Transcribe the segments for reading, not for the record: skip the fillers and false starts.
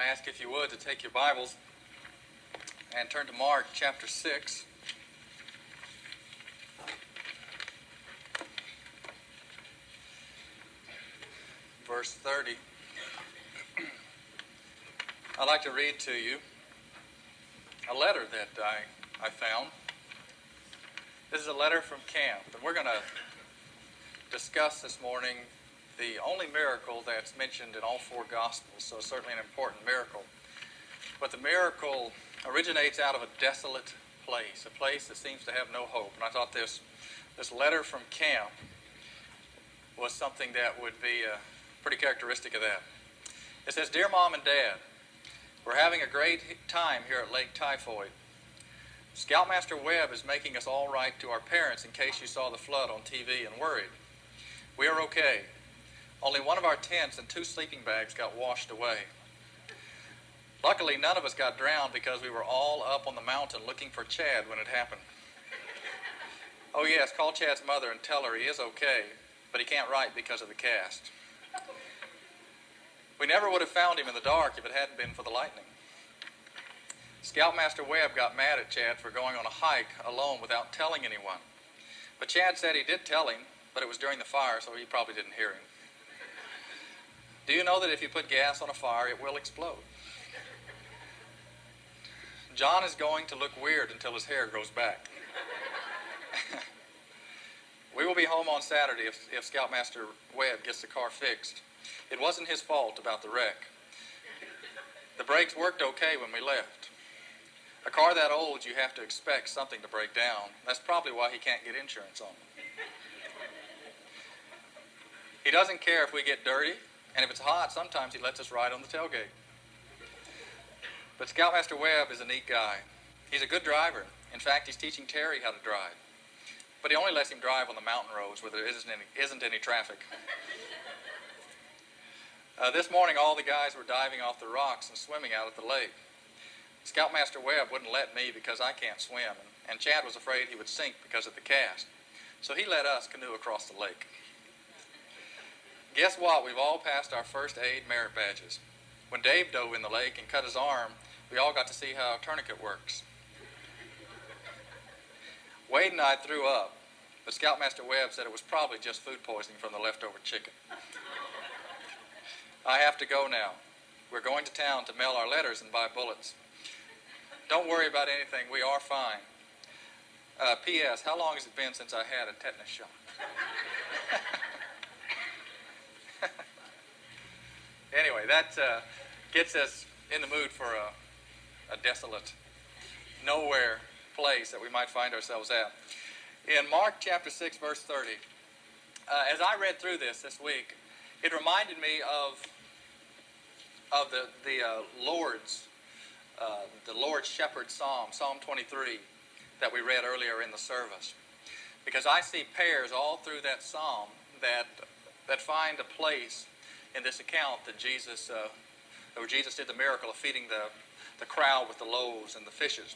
ask if you would to take your Bibles and turn to Mark chapter 6. Verse 30. I'd like to read to you a letter that I found. This is a letter from camp, and we're going to discuss this morning the only miracle that's mentioned in all four Gospels, so certainly an important miracle. But the miracle originates out of a desolate place, a place that seems to have no hope. And I thought this letter from camp was something that would be pretty characteristic of that. It says, "Dear Mom and Dad, we're having a great time here at Lake Typhoid. Scoutmaster Webb is making us all right to our parents in case you saw the flood on TV and worried. We are okay. Only one of our tents and 2 sleeping bags got washed away. Luckily, none of us got drowned because we were all up on the mountain looking for Chad when it happened. Oh yes, call Chad's mother and tell her he is okay, but he can't write because of the cast. We never would have found him in the dark if it hadn't been for the lightning. Scoutmaster Webb got mad at Chad for going on a hike alone without telling anyone. But Chad said he did tell him, but it was during the fire, so he probably didn't hear him. Do you know that if you put gas on a fire, it will explode? John is going to look weird until his hair grows back. We will be home on Saturday if Scoutmaster Webb gets the car fixed. It wasn't his fault about the wreck. The brakes worked okay when we left. A car that old, you have to expect something to break down. That's probably why he can't get insurance on it. He doesn't care if we get dirty, and if it's hot, sometimes he lets us ride on the tailgate. But Scoutmaster Webb is a neat guy. He's a good driver. In fact, he's teaching Terry how to drive. But he only lets him drive on the mountain roads where there isn't any traffic. This morning, all the guys were diving off the rocks and swimming out at the lake. Scoutmaster Webb wouldn't let me because I can't swim, and Chad was afraid he would sink because of the cast. So he let us canoe across the lake. Guess what? We've all passed our first aid merit badges. When Dave dove in the lake and cut his arm, we all got to see how a tourniquet works. Wade and I threw up, but Scoutmaster Webb said it was probably just food poisoning from the leftover chicken. I have to go now. We're going to town to mail our letters and buy bullets. Don't worry about anything. We are fine. P.S. How long has it been since I had a tetanus shot?" Anyway, that gets us in the mood for a desolate, nowhere place that we might find ourselves at. In Mark chapter 6, verse 30, as I read through this week, it reminded me of the Lord's Shepherd Psalm, Psalm 23, that we read earlier in the service. Because I see pairs all through that psalm that find a place in this account that Jesus did the miracle of feeding the crowd with the loaves and the fishes.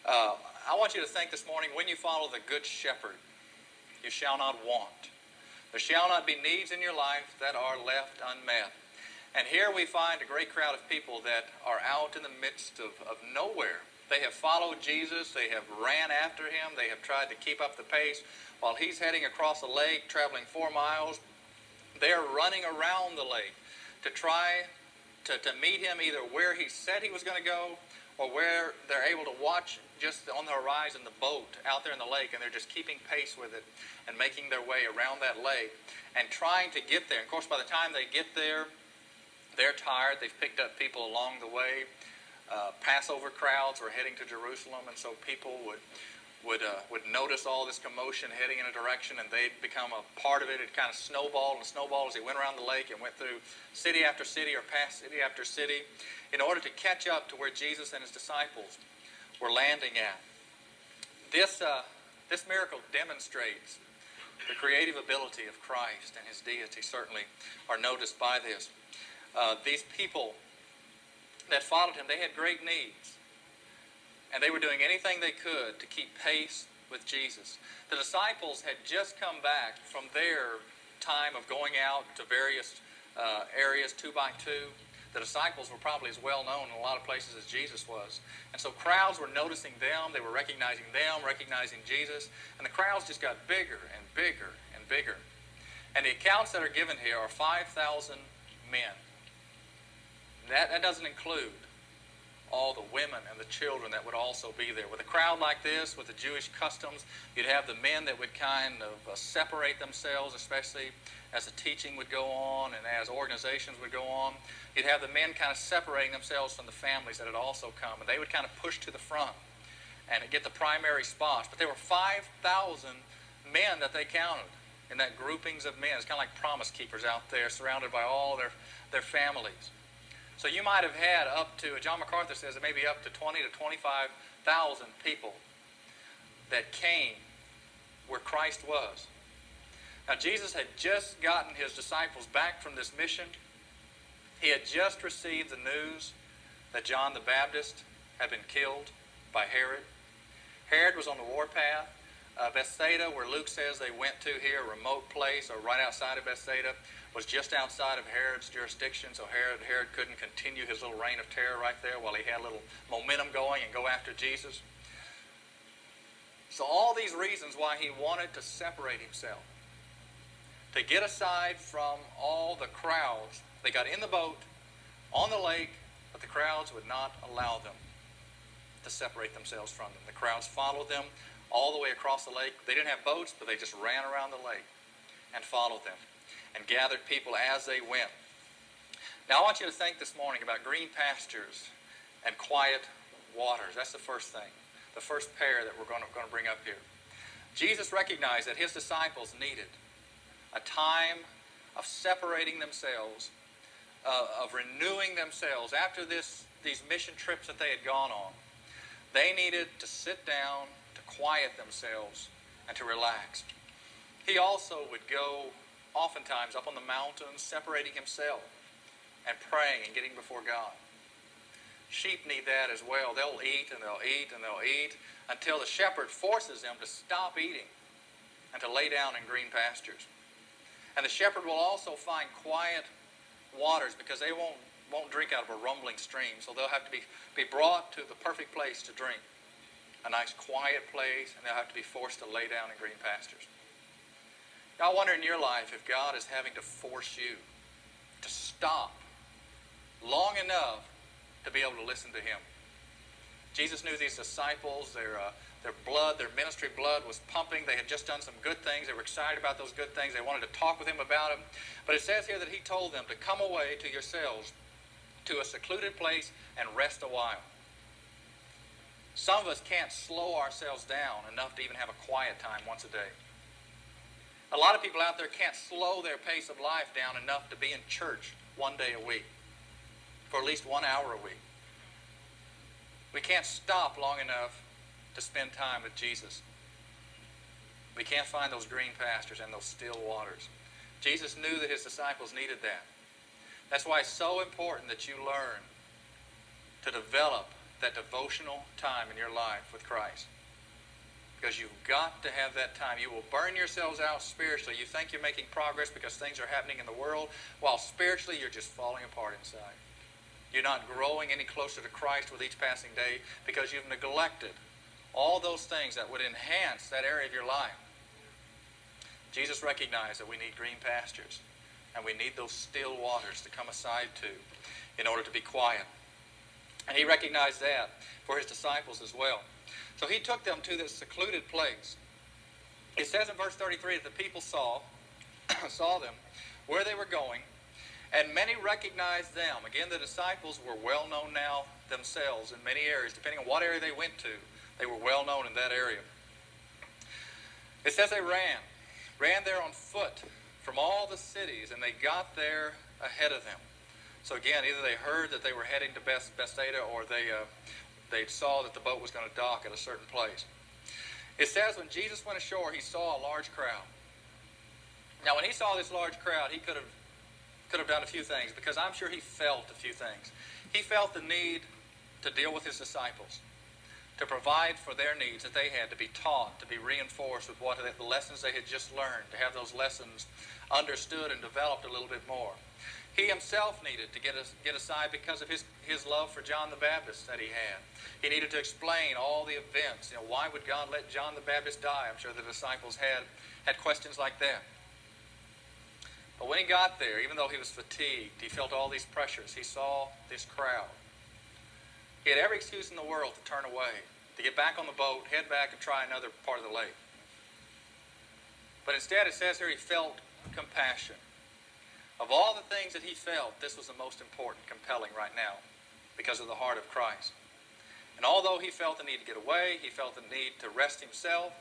I want you to think this morning, when you follow the Good Shepherd, you shall not want. There shall not be needs in your life that are left unmet. And here we find a great crowd of people that are out in the midst of nowhere. They have followed Jesus. They have ran after him. They have tried to keep up the pace. While he's heading across a lake, traveling 4 miles, they're running around the lake to try to meet him either where he said he was going to go or where they're able to watch just on the horizon the boat out there in the lake, and they're just keeping pace with it and making their way around that lake and trying to get there. Of course, by the time they get there, they're tired. They've picked up people along the way. Passover crowds were heading to Jerusalem, and so people would notice all this commotion heading in a direction, and they'd become a part of it. It kind of snowballed and snowballed as they went around the lake and went through city after city or past city after city in order to catch up to where Jesus and his disciples were landing at. This miracle demonstrates the creative ability of Christ, and his deity certainly are noticed by this. These people that followed him, they had great needs. And they were doing anything they could to keep pace with Jesus. The disciples had just come back from their time of going out to various areas 2 by 2. The disciples were probably as well known in a lot of places as Jesus was. And so crowds were noticing them. They were recognizing them, recognizing Jesus. And the crowds just got bigger and bigger and bigger. And the accounts that are given here are 5,000 men. That doesn't include all the women and the children that would also be there. With a crowd like this, with the Jewish customs, you'd have the men that would kind of separate themselves, especially as the teaching would go on and as organizations would go on. You'd have the men kind of separating themselves from the families that had also come, and they would kind of push to the front and get the primary spots. But there were 5,000 men that they counted in that groupings of men. It's kind of like promise keepers out there surrounded by all their families. So you might have had up to, John MacArthur says, it maybe up to 20 to 25,000 people that came where Christ was. Now Jesus had just gotten his disciples back from this mission. He had just received the news that John the Baptist had been killed by Herod. Herod was on the warpath. Bethsaida, where Luke says they went to here, a remote place or right outside of Bethsaida, was just outside of Herod's jurisdiction, so Herod couldn't continue his little reign of terror right there while he had a little momentum going and go after Jesus. So all these reasons why he wanted to separate himself, to get aside from all the crowds. They got in the boat on the lake, but the crowds would not allow them to separate themselves from them. The crowds followed them all the way across the lake. They didn't have boats, but they just ran around the lake and followed them and gathered people as they went. Now I want you to think this morning about green pastures and quiet waters. That's the first thing, the first pair that we're going to bring up here. Jesus recognized that his disciples needed a time of separating themselves, of renewing themselves after these mission trips that they had gone on. They needed to sit down, to quiet themselves, and to relax. He also would go oftentimes up on the mountains, separating himself and praying and getting before God. Sheep need that as well. They'll eat and they'll eat and they'll eat until the shepherd forces them to stop eating and to lay down in green pastures. And the shepherd will also find quiet waters because they won't drink out of a rumbling stream. So they'll have to be brought to the perfect place to drink. A nice quiet place, and they'll have to be forced to lay down in green pastures. Now I wonder in your life if God is having to force you to stop long enough to be able to listen to him. Jesus knew these disciples, their blood, their ministry blood was pumping. They had just done some good things. They were excited about those good things. They wanted to talk with him about them. But it says here that he told them to come away to yourselves to a secluded place and rest a while. Some of us can't slow ourselves down enough to even have a quiet time once a day. A lot of people out there can't slow their pace of life down enough to be in church one day a week, for at least 1 hour a week. We can't stop long enough to spend time with Jesus. We can't find those green pastures and those still waters. Jesus knew that his disciples needed that. That's why it's so important that you learn to develop that devotional time in your life with Christ. Because you've got to have that time. You will burn yourselves out spiritually. You think you're making progress because things are happening in the world, while spiritually you're just falling apart inside. You're not growing any closer to Christ with each passing day because you've neglected all those things that would enhance that area of your life. Jesus recognized that we need green pastures and we need those still waters to come aside to in order to be quiet. And he recognized that for his disciples as well. So he took them to this secluded place. It says in verse 33 that the people saw them where they were going, and many recognized them. Again, the disciples were well known now themselves in many areas. Depending on what area they went to, they were well known in that area. It says they ran there on foot from all the cities, and they got there ahead of them. So again, either they heard that they were heading to Bethsaida, or they saw that the boat was going to dock at a certain place. It says when Jesus went ashore, he saw a large crowd. Now, when he saw this large crowd, he could have done a few things, because I'm sure he felt a few things. He felt the need to deal with his disciples, to provide for their needs that they had, to be taught, to be reinforced with what the lessons they had just learned, to have those lessons understood and developed a little bit more. He himself needed to get aside because of his love for John the Baptist that he had. He needed to explain all the events. Why would God let John the Baptist die? I'm sure the disciples had questions like that. But when he got there, even though he was fatigued, he felt all these pressures. He saw this crowd. He had every excuse in the world to turn away, to get back on the boat, head back, and try another part of the lake. But instead, it says here, he felt compassion. Of all the things that he felt, this was the most important, compelling right now, because of the heart of Christ. And although he felt the need to get away, he felt the need to rest himself,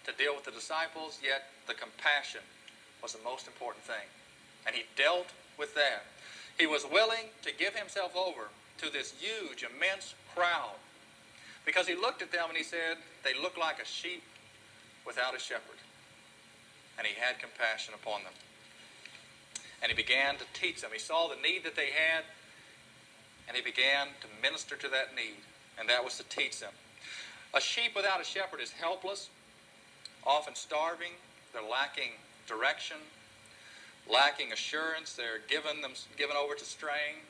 to deal with the disciples, yet the compassion was the most important thing. And he dealt with that. He was willing to give himself over to this huge, immense crowd, because he looked at them and he said, they look like a sheep without a shepherd. And he had compassion upon them. And he began to teach them. He saw the need that they had, and he began to minister to that need, and that was to teach them. A sheep without a shepherd is helpless, often starving. They're lacking direction, lacking assurance. They're given over to straying.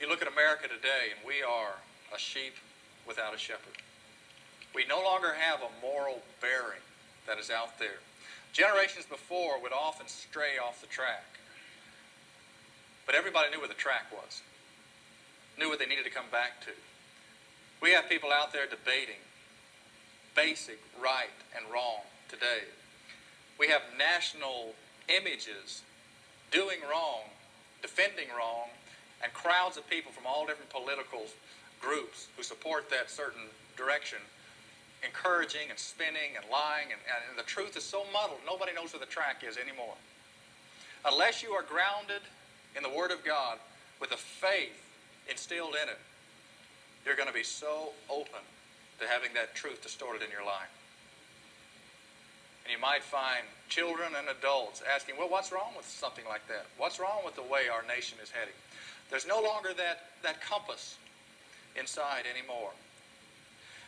You look at America today, and we are a sheep without a shepherd. We no longer have a moral bearing that is out there. Generations before would often stray off the track. But everybody knew where the track was, knew what they needed to come back to. We have people out there debating basic right and wrong today. We have national images doing wrong, defending wrong, and crowds of people from all different political groups who support that certain direction, encouraging and spinning and lying, and the truth is so muddled, nobody knows where the track is anymore. Unless you are grounded in the Word of God with a faith instilled in it, you're going to be so open to having that truth distorted in your life. And you might find children and adults asking, well, what's wrong with something like that? What's wrong with the way our nation is heading? There's no longer that compass inside anymore.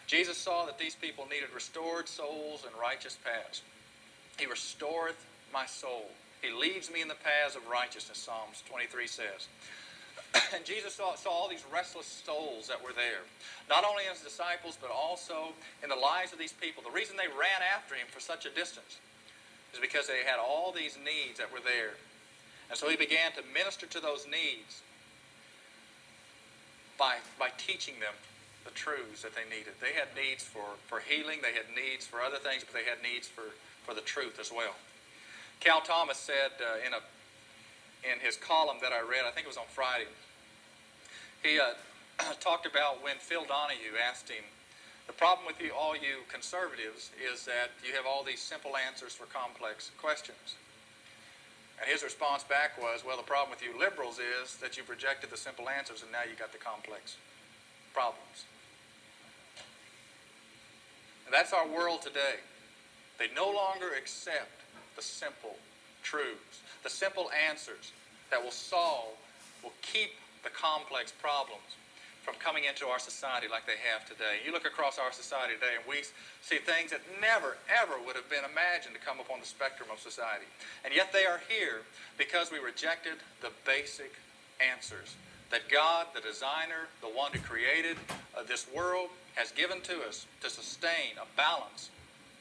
Jesus saw that these people needed restored souls and righteous paths. He restoreth my soul. He leads me in the paths of righteousness, Psalms 23 says. And Jesus saw all these restless souls that were there, not only as disciples, but also in the lives of these people. The reason they ran after him for such a distance is because they had all these needs that were there. And so he began to minister to those needs by teaching them the truths that they needed. They had needs for healing, they had needs for other things, but they had needs for the truth as well. Cal Thomas said in his column that I read, I think it was on Friday, he talked about when Phil Donahue asked him, the problem with all you conservatives is that you have all these simple answers for complex questions. And his response back was, well, the problem with you liberals is that you've rejected the simple answers and now you got the complex problems. And that's our world today. They no longer accept the simple truths, the simple answers that will keep the complex problems from coming into our society like they have today. You look across our society today and we see things that never, ever would have been imagined to come upon the spectrum of society. And yet they are here because we rejected the basic answers that God, the designer, the one who created this world, has given to us to sustain a balance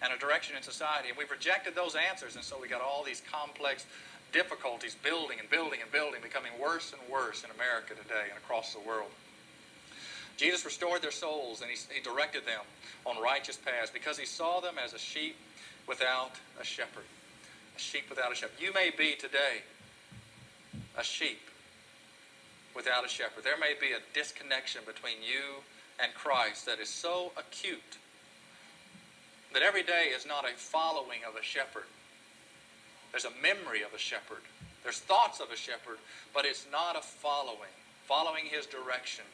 and a direction in society. And we've rejected those answers, and so we got all these complex difficulties building and building and building, becoming worse and worse in America today and across the world. Jesus restored their souls, and he directed them on righteous paths because he saw them as a sheep without a shepherd. A sheep without a shepherd. You may be today a sheep without a shepherd. There may be a disconnection between you and Christ that is so acute that every day is not a following of a shepherd. There's a memory of a shepherd. There's thoughts of a shepherd, but it's not a following his direction,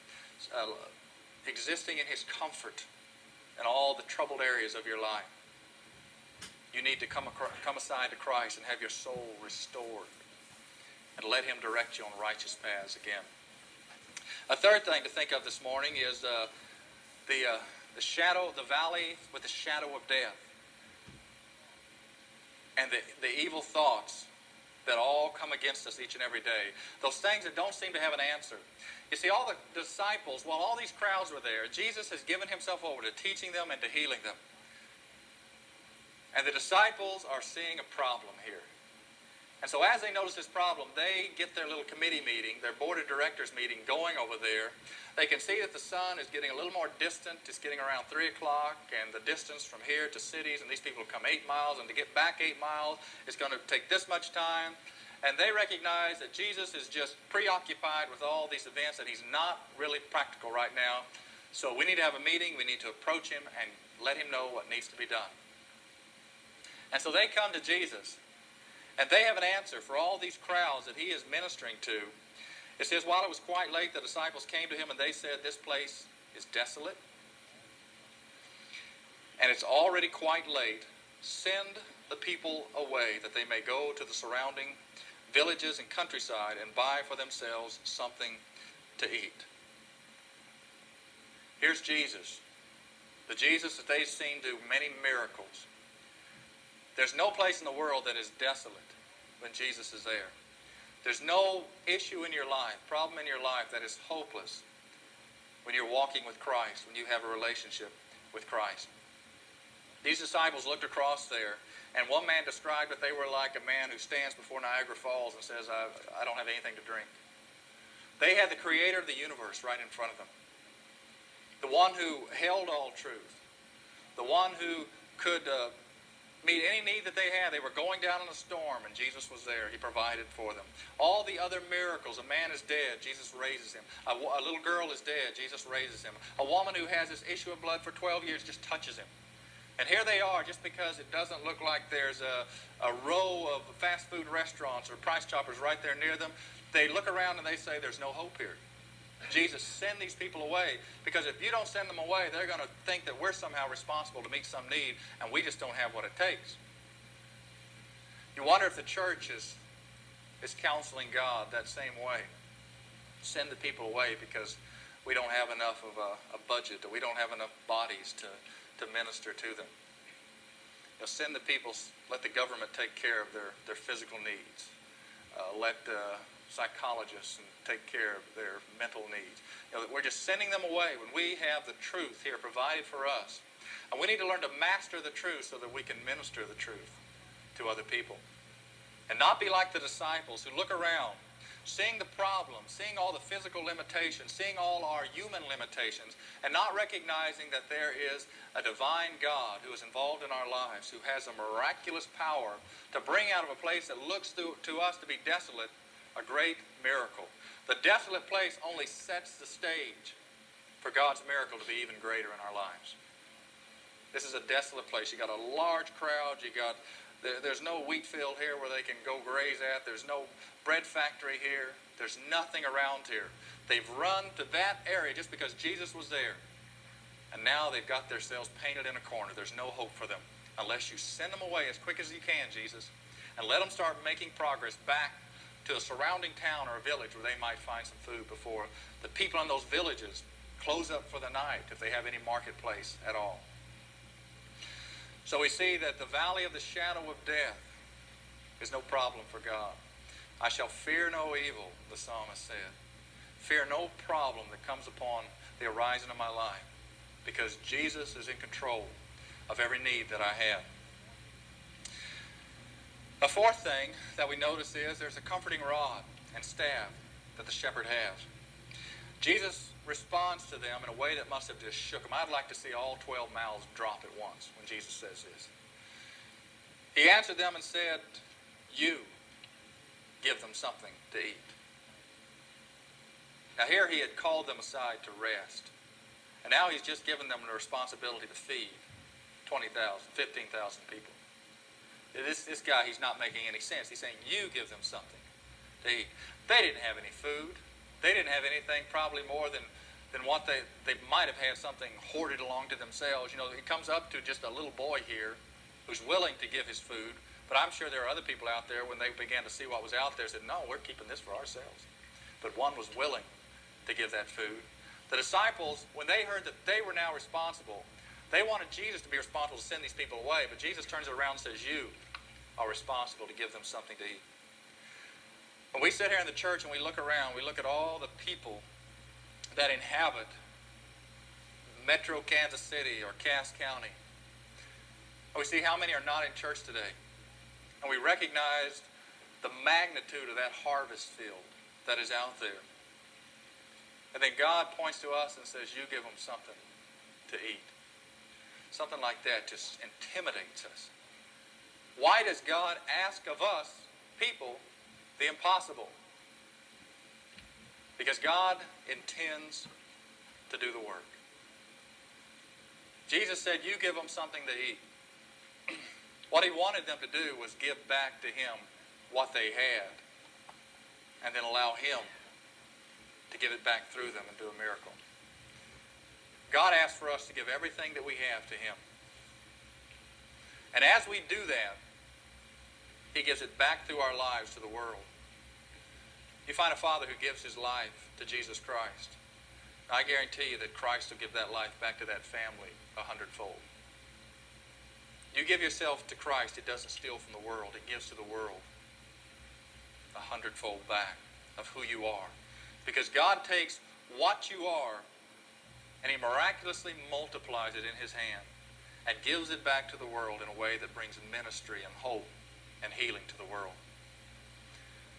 existing in his comfort in all the troubled areas of your life. You need to come aside to Christ and have your soul restored and let him direct you on righteous paths again. A third thing to think of this morning is the valley with the shadow of death, and the evil thoughts that all come against us each and every day. Those things that don't seem to have an answer. You see, all the disciples, while all these crowds were there, Jesus has given himself over to teaching them and to healing them. And the disciples are seeing a problem here. And so as they notice this problem, they get their little committee meeting, their board of directors meeting going over there. They can see that the sun is getting a little more distant. It's getting around 3 o'clock, and the distance from here to cities, and these people come 8 miles, and to get back 8 miles, it's going to take this much time. And they recognize that Jesus is just preoccupied with all these events, and he's not really practical right now. So we need to have a meeting. We need to approach him and let him know what needs to be done. And so they come to Jesus. And they have an answer for all these crowds that he is ministering to. It says, while it was quite late, the disciples came to him and they said, this place is desolate, and it's already quite late. Send the people away that they may go to the surrounding villages and countryside and buy for themselves something to eat. Here's Jesus, the Jesus that they've seen do many miracles. There's no place in the world that is desolate when Jesus is there. There's no issue in your life, problem in your life that is hopeless when you're walking with Christ, when you have a relationship with Christ. These disciples looked across there, and one man described that they were like a man who stands before Niagara Falls and says, I don't have anything to drink. They had the creator of the universe right in front of them. The one who held all truth. The one who could meet any need that they had. They were going down in a storm, and Jesus was there. He provided for them. All the other miracles. A man is dead. Jesus raises him. A little girl is dead. Jesus raises him. A woman who has this issue of blood for 12 years just touches him. And here they are, just because it doesn't look like there's a row of fast food restaurants or Price Choppers right there near them, they look around and they say, there's no hope here. Jesus, send these people away, because if you don't send them away, they're going to think that we're somehow responsible to meet some need, and we just don't have what it takes. You wonder if the church is counseling God that same way. Send the people away because we don't have enough of a budget, or we don't have enough bodies to minister to them. Send the people, let the government take care of their physical needs. Let psychologists and take care of their mental needs. We're just sending them away when we have the truth here provided for us. And we need to learn to master the truth so that we can minister the truth to other people. And not be like the disciples who look around, seeing the problem, seeing all the physical limitations, seeing all our human limitations, and not recognizing that there is a divine God who is involved in our lives, who has a miraculous power to bring out of a place that looks to us to be desolate a great miracle. The desolate place only sets the stage for God's miracle to be even greater in our lives. This is a desolate place. You got a large crowd. There's no wheat field here where they can go graze at. There's no bread factory here. There's nothing around here. They've run to that area just because Jesus was there. And now they've got themselves painted in a corner. There's no hope for them unless you send them away as quick as you can, Jesus, and let them start making progress back to a surrounding town or a village where they might find some food before the people in those villages close up for the night, if they have any marketplace at all. So we see that the valley of the shadow of death is no problem for God. I shall fear no evil, the psalmist said. Fear no problem that comes upon the horizon of my life, because Jesus is in control of every need that I have. A fourth thing that we notice is there's a comforting rod and staff that the shepherd has. Jesus responds to them in a way that must have just shook them. I'd like to see all 12 mouths drop at once when Jesus says this. He answered them and said, you give them something to eat. Now here he had called them aside to rest. And now he's just given them the responsibility to feed 20,000, 15,000 people. This guy, he's not making any sense. He's saying, you give them something to eat. They didn't have any food. They didn't have anything probably more than what they might have had something hoarded along to themselves. He comes up to just a little boy here who's willing to give his food. But I'm sure there are other people out there, when they began to see what was out there, said, no, we're keeping this for ourselves. But one was willing to give that food. The disciples, when they heard that they were now responsible, they wanted Jesus to be responsible to send these people away. But Jesus turns it around and says, you are responsible to give them something to eat. When we sit here in the church and we look around, we look at all the people that inhabit Metro Kansas City or Cass County. And we see how many are not in church today. And we recognize the magnitude of that harvest field that is out there. And then God points to us and says, you give them something to eat. Something like that just intimidates us. Why does God ask of us, people, the impossible? Because God intends to do the work. Jesus said, you give them something to eat. What he wanted them to do was give back to him what they had and then allow him to give it back through them and do a miracle. God asks for us to give everything that we have to him. And as we do that, he gives it back through our lives to the world. You find a father who gives his life to Jesus Christ. I guarantee you that Christ will give that life back to that family 100-fold. You give yourself to Christ, he doesn't steal from the world. He gives to the world 100-fold back of who you are. Because God takes what you are and he miraculously multiplies it in his hand and gives it back to the world in a way that brings ministry and hope and healing to the world.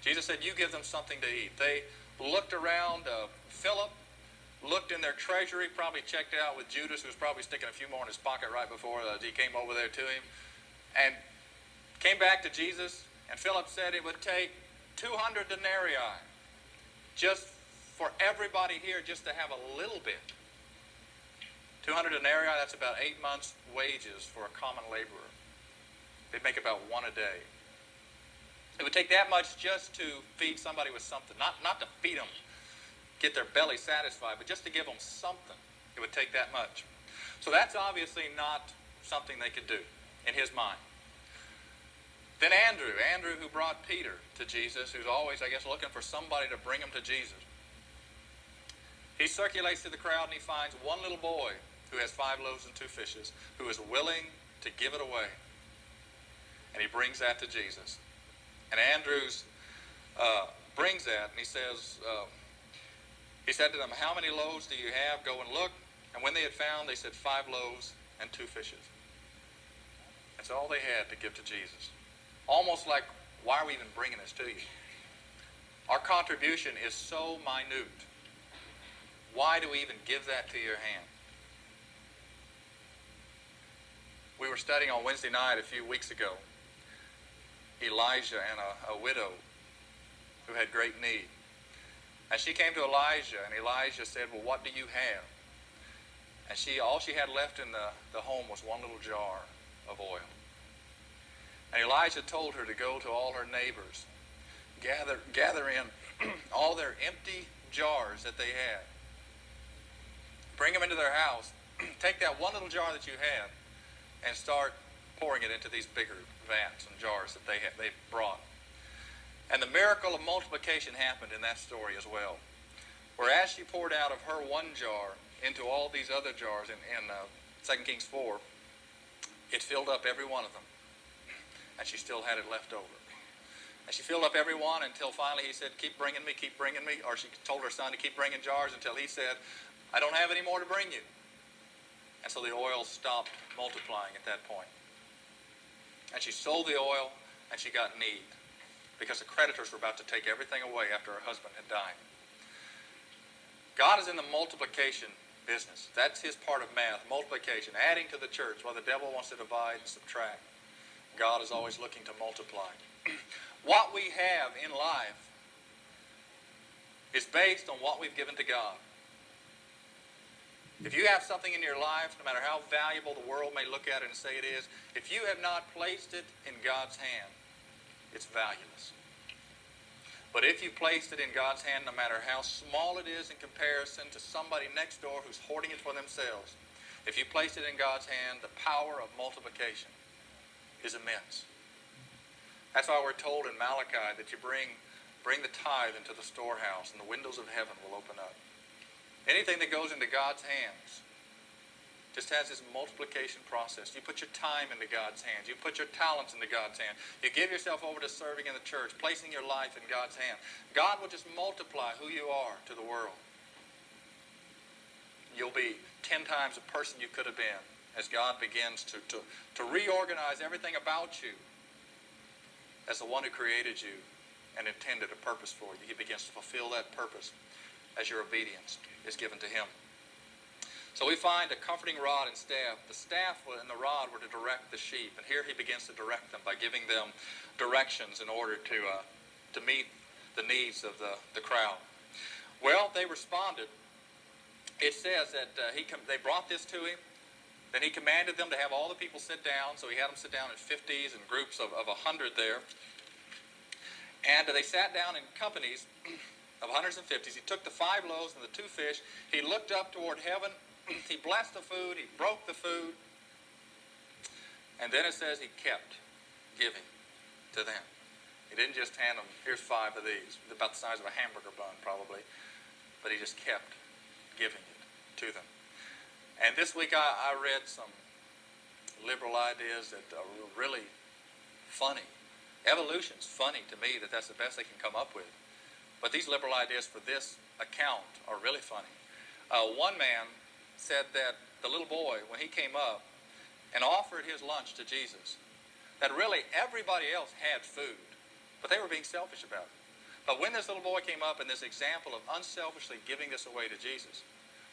Jesus said, you give them something to eat. They looked around. Philip looked in their treasury, probably checked out with Judas, who was probably sticking a few more in his pocket right before he came over there to him, and came back to Jesus. And Philip said it would take 200 denarii just for everybody here just to have a little bit. 200 denarii, that's about 8 months' wages for a common laborer. They'd make about one a day. It would take that much just to feed somebody with something. Not to feed them, get their belly satisfied, but just to give them something. It would take that much. So that's obviously not something they could do in his mind. Then Andrew who brought Peter to Jesus, who's always, I guess, looking for somebody to bring him to Jesus. He circulates through the crowd and he finds one little boy who has 5 loaves and 2 fishes, who is willing to give it away. And he brings that to Jesus. And Andrews brings that, and he says, he said to them, how many loaves do you have? Go and look. And when they had found, they said 5 loaves and 2 fishes. That's all they had to give to Jesus. Almost like, why are we even bringing this to you? Our contribution is so minute. Why do we even give that to your hand? We were studying on Wednesday night a few weeks ago, Elijah and a widow who had great need. And she came to Elijah, and Elijah said, well, what do you have? And all she had left in the home was one little jar of oil. And Elijah told her to go to all her neighbors, gather in all their empty jars that they had, bring them into their house, take that one little jar that you had, and start pouring it into these bigger vats and jars that they brought. And the miracle of multiplication happened in that story as well. Whereas she poured out of her one jar into all these other jars in 2 Kings 4, it filled up every one of them. And she still had it left over. And she filled up every one until finally he said, keep bringing me. Or she told her son to keep bringing jars until he said, I don't have any more to bring you. And so the oil stopped multiplying at that point. And she sold the oil and she got need, because the creditors were about to take everything away after her husband had died. God is in the multiplication business. That's his part of math, multiplication, adding to the church while the devil wants to divide and subtract. God is always looking to multiply. What we have in life is based on what we've given to God. If you have something in your life, no matter how valuable the world may look at it and say it is, if you have not placed it in God's hand, it's valueless. But if you placed it in God's hand, no matter how small it is in comparison to somebody next door who's hoarding it for themselves, if you placed it in God's hand, the power of multiplication is immense. That's why we're told in Malachi that you bring the tithe into the storehouse and the windows of heaven will open up. Anything that goes into God's hands just has this multiplication process. You put your time into God's hands. You put your talents into God's hand. You give yourself over to serving in the church, placing your life in God's hand. God will just multiply who you are to the world. You'll be 10 times the person you could have been as God begins to reorganize everything about you as the one who created you and intended a purpose for you. He begins to fulfill that purpose as your obedience is given to Him. So we find a comforting rod and staff. The staff and the rod were to direct the sheep. And here He begins to direct them by giving them directions in order to meet the needs of the crowd. Well, they responded. It says that they brought this to Him. Then He commanded them to have all the people sit down. So He had them sit down in 50s and groups of 100 there. And they sat down in companies of hundreds and fifties. He took the 5 loaves and the 2 fish. He looked up toward heaven. He blessed the food. He broke the food. And then it says He kept giving to them. He didn't just hand them, here's 5 of these, about the size of a hamburger bun probably. But He just kept giving it to them. And this week I read some liberal ideas that are really funny. Evolution's funny to me, that's the best they can come up with. But these liberal ideas for this account are really funny. One man said that the little boy, when he came up and offered his lunch to Jesus, that really everybody else had food, but they were being selfish about it. But when this little boy came up in this example of unselfishly giving this away to Jesus,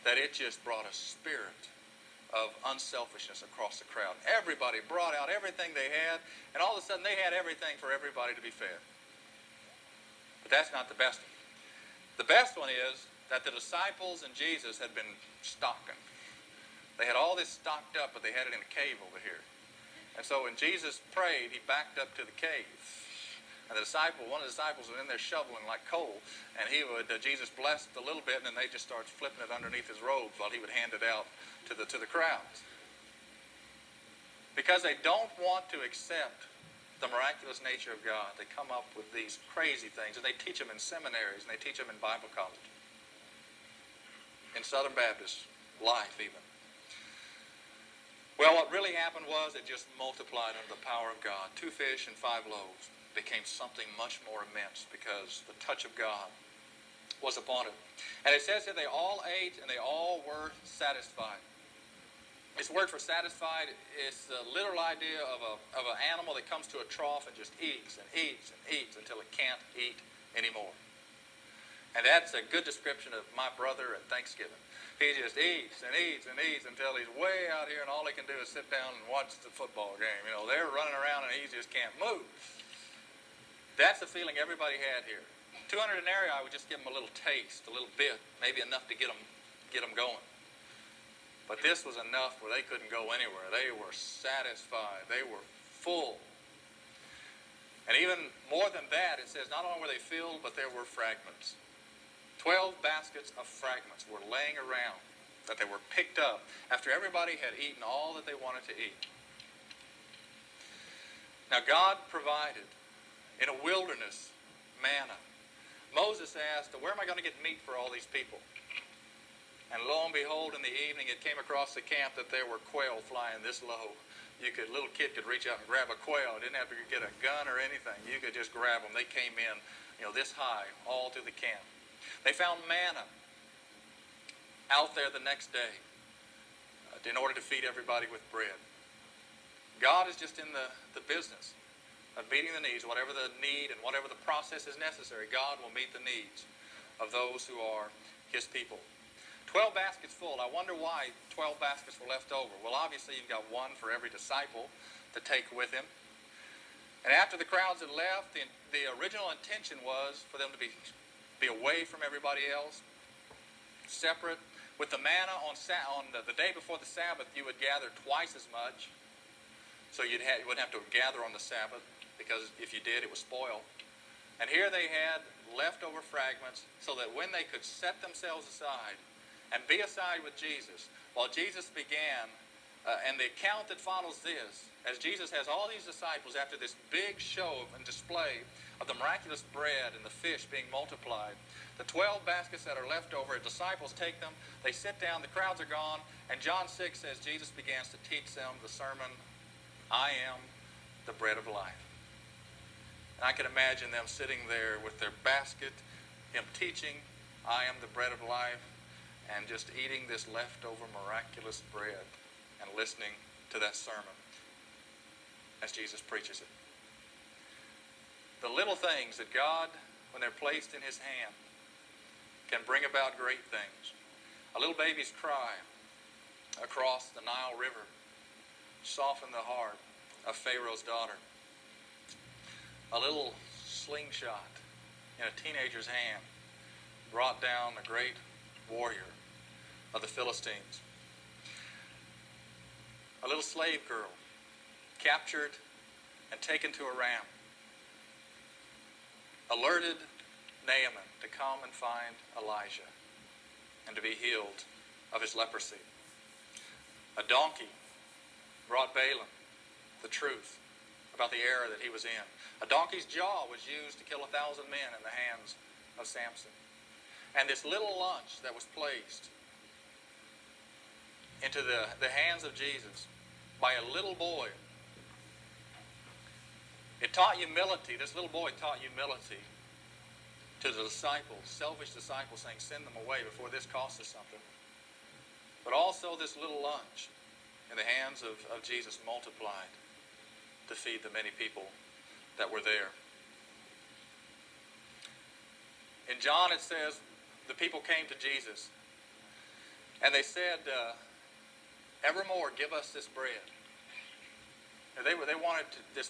that it just brought a spirit of unselfishness across the crowd. Everybody brought out everything they had, and all of a sudden they had everything for everybody to be fed. But that's not the best one. The best one is that the disciples and Jesus had been stocking. They had all this stocked up, but they had it in a cave over here. And so when Jesus prayed, He backed up to the cave. And one of the disciples was in there shoveling like coal, and Jesus blessed a little bit, and then they just started flipping it underneath His robes while He would hand it out to the crowds. Because they don't want to accept the miraculous nature of God, they come up with these crazy things, and they teach them in seminaries, and they teach them in Bible college, in Southern Baptist life even. Well, what really happened was it just multiplied under the power of God. 2 fish and 5 loaves became something much more immense because the touch of God was upon it. And it says that they all ate and they all were satisfied. This word for satisfied is the literal idea of an animal that comes to a trough and just eats and eats and eats until it can't eat anymore. And that's a good description of my brother at Thanksgiving. He just eats and eats and eats until he's way out here and all he can do is sit down and watch the football game. You know, they're running around and he just can't move. That's the feeling everybody had here. 200 denarii would just give them a little taste, a little bit, maybe enough to get them going. But this was enough where they couldn't go anywhere. They were satisfied. They were full. And even more than that, it says not only were they filled, but there were fragments. 12 baskets of fragments were laying around that they were picked up after everybody had eaten all that they wanted to eat. Now God provided in a wilderness manna. Moses asked, where am I going to get meat for all these people? And lo and behold, in the evening it came across the camp that there were quail flying this low. Little kid could reach out and grab a quail. Didn't have to get a gun or anything. You could just grab them. They came in, this high, all through the camp. They found manna out there the next day in order to feed everybody with bread. God is just in the business of meeting the needs, whatever the need and whatever the process is necessary. God will meet the needs of those who are His people. 12 baskets full. I wonder why 12 baskets were left over. Well, obviously you've got one for every disciple to take with him. And after the crowds had left, the original intention was for them to be away from everybody else, separate. With the manna on the day before the Sabbath, you would gather twice as much. So you wouldn't have to gather on the Sabbath, because if you did, it would spoil. And here they had leftover fragments so that when they could set themselves aside and be aside with Jesus, while Jesus began, and the account that follows this, as Jesus has all these disciples after this big show and display of the miraculous bread and the fish being multiplied, The 12 baskets that are left over, disciples take them, they sit down, the crowds are gone, and John 6 says Jesus begins to teach them the sermon, I am the bread of life. And I can imagine them sitting there with their basket, him teaching, I am the bread of life, and just eating this leftover miraculous bread and listening to that sermon as Jesus preaches it. The little things that God, when they're placed in his hand, can bring about great things. A little baby's cry across the Nile River softened the heart of Pharaoh's daughter. A little slingshot in a teenager's hand brought down a great warrior of the Philistines. A little slave girl captured and taken to a ram alerted Naaman to come and find Elijah and to be healed of his leprosy. A donkey brought Balaam the truth about the error that he was in. A donkey's jaw was used to kill 1,000 men in the hands of Samson. And this little lunch that was placed into the hands of Jesus by a little boy, it taught humility. This little boy taught humility to the disciples, selfish disciples, saying, send them away before this costs us something. But also this little lunch in the hands of Jesus multiplied to feed the many people that were there. In John it says, the people came to Jesus and they said, evermore give us this bread. And they wanted this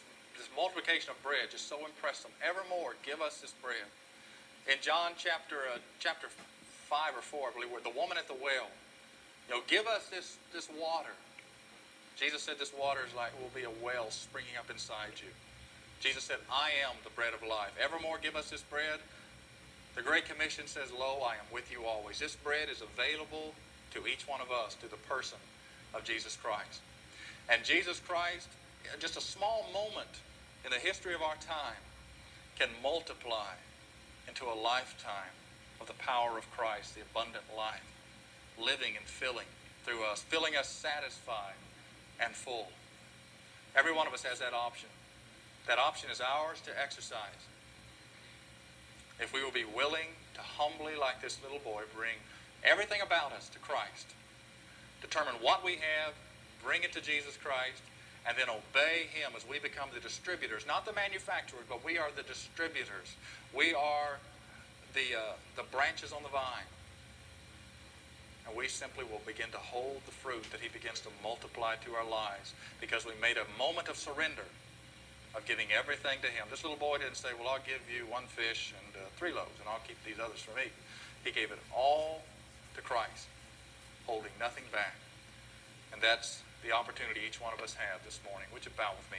multiplication of bread just so impressed them. Evermore give us this bread. In John chapter 5 or 4, I believe, where the woman at the well, give us this water. Jesus said this water will be a well springing up inside you. Jesus said, I am the bread of life. Evermore give us this bread. The Great Commission says, lo, I am with you always. This bread is available to each one of us through the person of Jesus Christ. And Jesus Christ, just a small moment in the history of our time, can multiply into a lifetime of the power of Christ, the abundant life, living and filling through us, filling us satisfied and full. Every one of us has that option. That option is ours to exercise. If we will be willing to humbly, like this little boy, bring everything about us to Christ, determine what we have, bring it to Jesus Christ, and then obey him as we become the distributors, not the manufacturers, but we are the distributors. We are the branches on the vine. And we simply will begin to hold the fruit that he begins to multiply to our lives because we made a moment of surrender, of giving everything to him. This little boy didn't say, well, I'll give you 1 fish and 3 loaves, and I'll keep these others for me. He gave it all to Christ, holding nothing back. And that's the opportunity each one of us have this morning. Would you bow with me?